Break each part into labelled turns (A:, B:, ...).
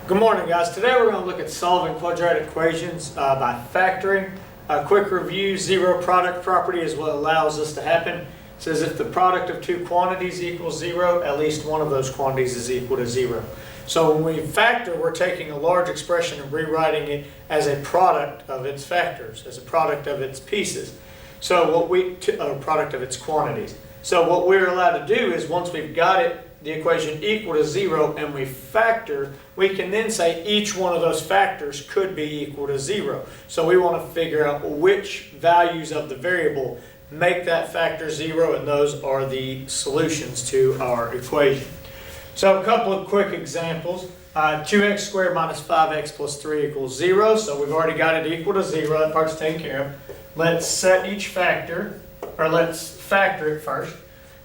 A: Good morning, guys. Today we're going to look at solving quadratic equations by factoring. A quick review: zero product property is what allows this to happen. It says if the product of two quantities equals zero, at least one of those quantities is equal to zero. So when we factor, we're taking a large expression and rewriting it as a product of its factors, as a product of its pieces. So product of its quantities. So what we're allowed to do is, once we've got it, the equation equal to zero, and we factor, we can then say each one of those factors could be equal to zero. So we want to figure out which values of the variable make that factor zero, and those are the solutions to our equation. So a couple of quick examples. 2x squared minus 5x plus 3 equals 0. So we've already got it equal to 0. That part's taken care of. Let's set each factor, or let's factor it first.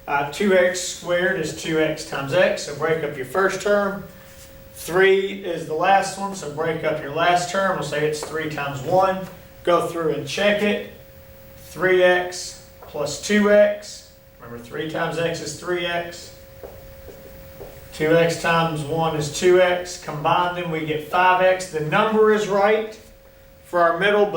A: 2x squared is 2x times x, so break up your first term. 3 is the last one, so break up your last term. We'll say it's 3 times 1. Go through and check it. 3x plus 2x. Remember, 3 times x is 3x. 2x times 1 is 2x. Combine them, we get 5x. The number is right for our middle,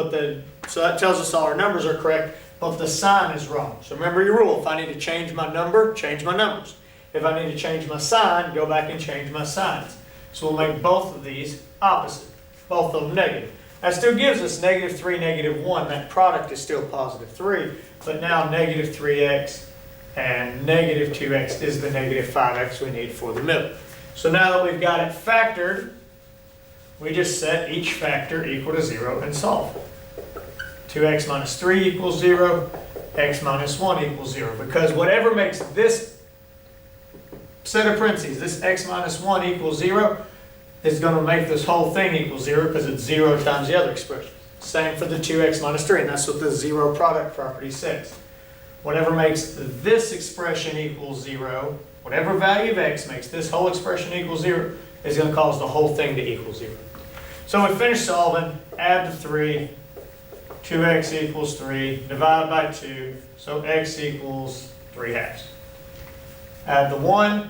A: so that tells us all our numbers are correct. But the sign is wrong. So remember your rule: if I need to change my number, change my numbers. If I need to change my sign, go back and change my signs. So we'll make both of these opposite, both of them negative. That still gives us negative 3, negative 1. That product is still positive 3, but now negative 3x and negative 2x is the negative 5x we need for the middle. So now that we've got it factored, we just set each factor equal to 0 and solve. 2x minus 3 equals 0, x minus 1 equals 0. Because whatever makes this set of parentheses, this x minus 1 equals 0, is going to make this whole thing equal 0, because it's 0 times the other expression. Same for the 2x minus 3, and that's what the zero product property says. Whatever makes this expression equal 0, whatever value of x makes this whole expression equal 0, is going to cause the whole thing to equal 0. So we finish solving, add the 3, 2x equals 3, divide by 2, so x equals 3 halves. Add the 1,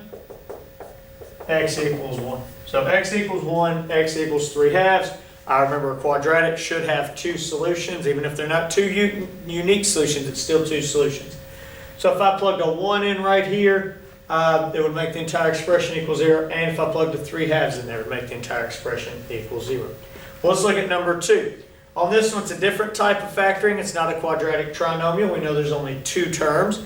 A: x equals 1. So x equals 1, x equals 3 halves. I remember a quadratic should have two solutions. Even if they're not two unique solutions, it's still two solutions. So if I plugged a 1 in right here, it would make the entire expression equal 0. And if I plugged the 3 halves in there, it would make the entire expression equal 0. Well, let's look at number 2. On this one, it's a different type of factoring. It's not a quadratic trinomial. We know there's only two terms.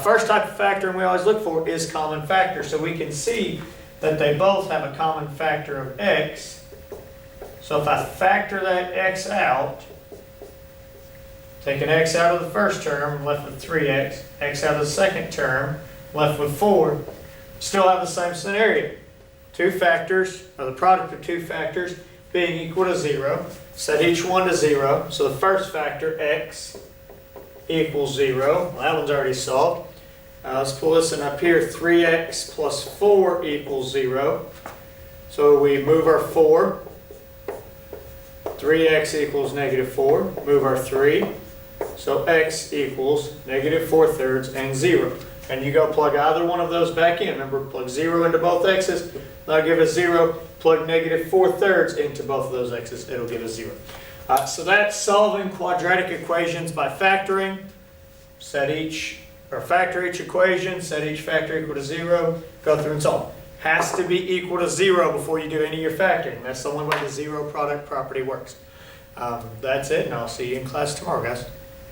A: First type of factoring we always look for is common factor. So we can see that they both have a common factor of x. So if I factor that x out, take an x out of the first term, I'm left with 3x. X out of the second term, left with 4. Still have the same scenario. Two factors, or the product of two factors, being equal to 0. Set each one to 0. So the first factor, x, equals 0. Well, that one's already solved. Let's pull this in up here. 3x plus 4 equals 0. So we move our 4. 3x equals negative 4. Move our 3. So x equals negative 4/3 and 0. And you go plug either one of those back in. Remember, plug 0 into both x's. That'll give us 0. Plug negative 4/3 into both of those x's. It'll give us 0. So that's solving quadratic equations by factoring. Factor each equation. Set each factor equal to 0. Go through and solve. Has to be equal to 0 before you do any of your factoring. That's the only way the zero product property works. That's it, and I'll see you in class tomorrow, guys.